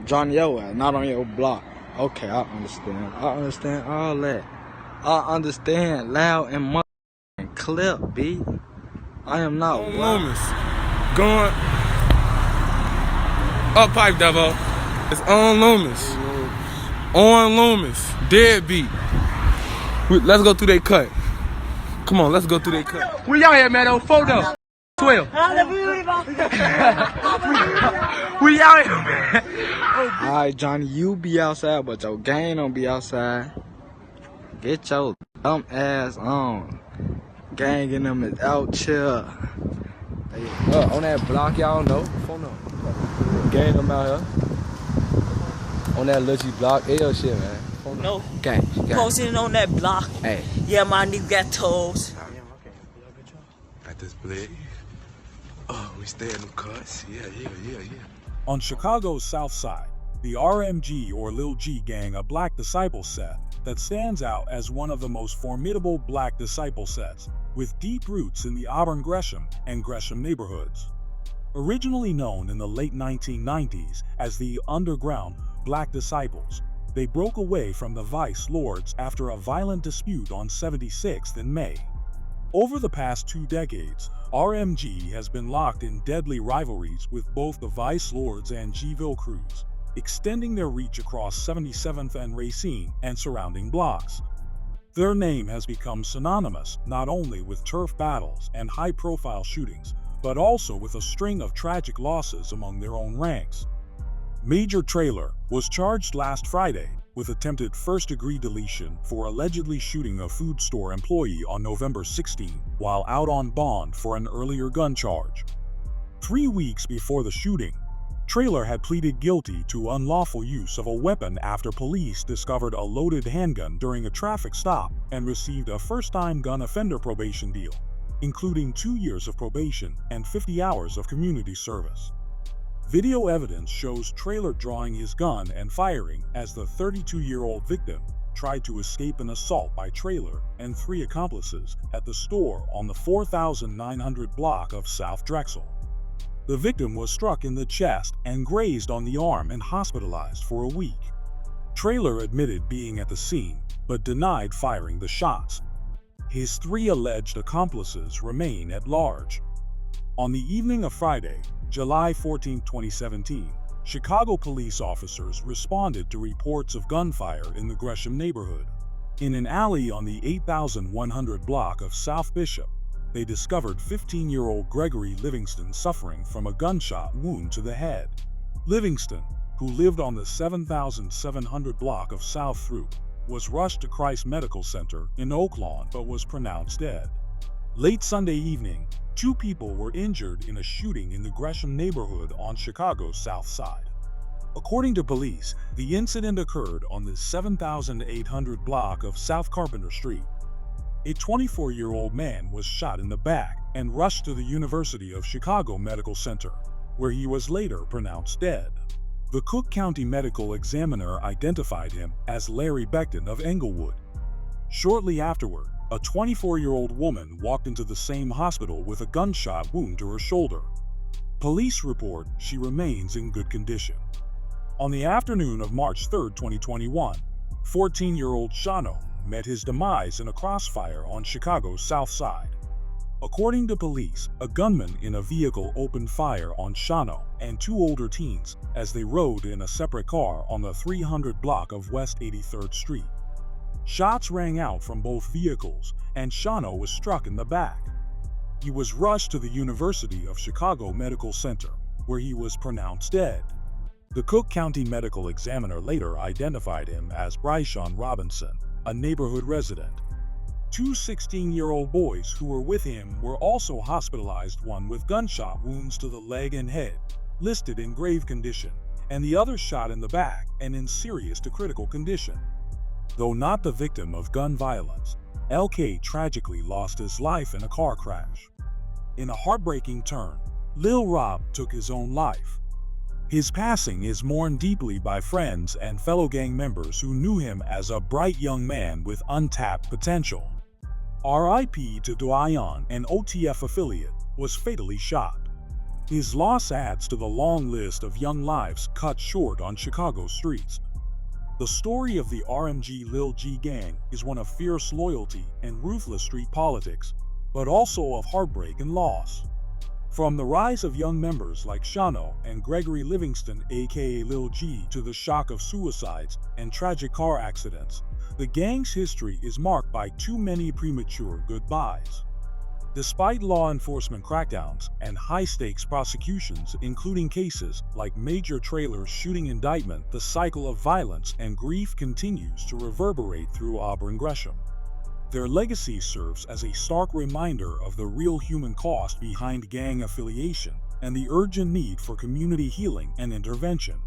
Johnny your ass, not on your block. Okay, I understand. I understand all that. I understand loud and motherfucking clip, B. I am not on Loomis. Going up pipe, Devo. It's on Loomis. On Loomis. Deadbeat. Let's go through that cut. Come on, let's go through that cut. We out here, man. On photo. 12. We out here, man. Alright, Johnny, you be outside, but your gang don't be outside. Get your dumb ass on. Gang in them is out chill. Hey, on that block, y'all know. Phone up. Gang them out here. On that Lil G block. Hey, yo, shit, man. Phone no. Gang. Posting on that block. Hey. Yeah, my nigga got toes. Got this blade. Oh, we stay in the cuts. Yeah. On Chicago's South Side, the RMG or Lil G Gang, a black disciple set that stands out as one of the most formidable black disciple sets, with deep roots in the Auburn Gresham and Gresham neighborhoods. Originally known in the late 1990s as the Underground Black Disciples, they broke away from the Vice Lords after a violent dispute on 76th in May. Over the past 2 decades, RMG has been locked in deadly rivalries with both the Vice Lords and G Ville crews, extending their reach across 77th and Racine and surrounding blocks. Their name has become synonymous not only with turf battles and high-profile shootings, but also with a string of tragic losses among their own ranks. Major Traylor was charged last Friday with attempted first-degree deletion for allegedly shooting a food store employee on November 16 while out on bond for an earlier gun charge. 3 weeks before the shooting, Traylor had pleaded guilty to unlawful use of a weapon after police discovered a loaded handgun during a traffic stop and received a first-time gun offender probation deal, including 2 years of probation and 50 hours of community service. Video evidence shows Traylor drawing his gun and firing as the 32-year-old victim tried to escape an assault by Traylor and 3 accomplices at the store on the 4900 block of South Drexel. The victim was struck in the chest and grazed on the arm and hospitalized for a week. Traylor admitted being at the scene, but denied firing the shots. His 3 alleged accomplices remain at large. On the evening of Friday, July 14, 2017, Chicago police officers responded to reports of gunfire in the Gresham neighborhood. In an alley on the 8100 block of South Bishop, they discovered 15-year-old Gregory Livingston suffering from a gunshot wound to the head. Livingston, who lived on the 7700 block of South Throop, was rushed to Christ Medical Center in Oaklawn but was pronounced dead. Late Sunday evening, 2 people were injured in a shooting in the Gresham neighborhood on Chicago's South Side. According to police, the incident occurred on the 7800 block of South Carpenter Street. A 24-year-old man was shot in the back and rushed to the University of Chicago Medical Center, where he was later pronounced dead. The Cook County Medical Examiner identified him as Larry Beckton of Englewood. Shortly afterward, a 24-year-old woman walked into the same hospital with a gunshot wound to her shoulder. Police report she remains in good condition. On the afternoon of March 3, 2021, 14-year-old Shawno met his demise in a crossfire on Chicago's South Side. According to police, a gunman in a vehicle opened fire on Shawno and 2 older teens as they rode in a separate car on the 300 block of West 83rd Street. Shots rang out from both vehicles, and Shawno was struck in the back. He was rushed to the University of Chicago Medical Center, where he was pronounced dead. The Cook County Medical Examiner later identified him as Bryshawn Robinson, a neighborhood resident. 2 16-year-old boys who were with him were also hospitalized, one with gunshot wounds to the leg and head, listed in grave condition, and the other shot in the back and in serious to critical condition. Though not the victim of gun violence, LK tragically lost his life in a car crash. In a heartbreaking turn, Lil Rob took his own life. His passing is mourned deeply by friends and fellow gang members who knew him as a bright young man with untapped potential. RIP to Doyon, an OTF affiliate, was fatally shot. His loss adds to the long list of young lives cut short on Chicago streets. The story of the RMG Lil G Gang is one of fierce loyalty and ruthless street politics, but also of heartbreak and loss. From the rise of young members like Shawno and Gregory Livingston aka Lil G to the shock of suicides and tragic car accidents, the gang's history is marked by too many premature goodbyes. Despite law enforcement crackdowns and high-stakes prosecutions, including cases like Major Traylor's shooting indictment, the cycle of violence and grief continues to reverberate through Auburn Gresham. Their legacy serves as a stark reminder of the real human cost behind gang affiliation and the urgent need for community healing and intervention.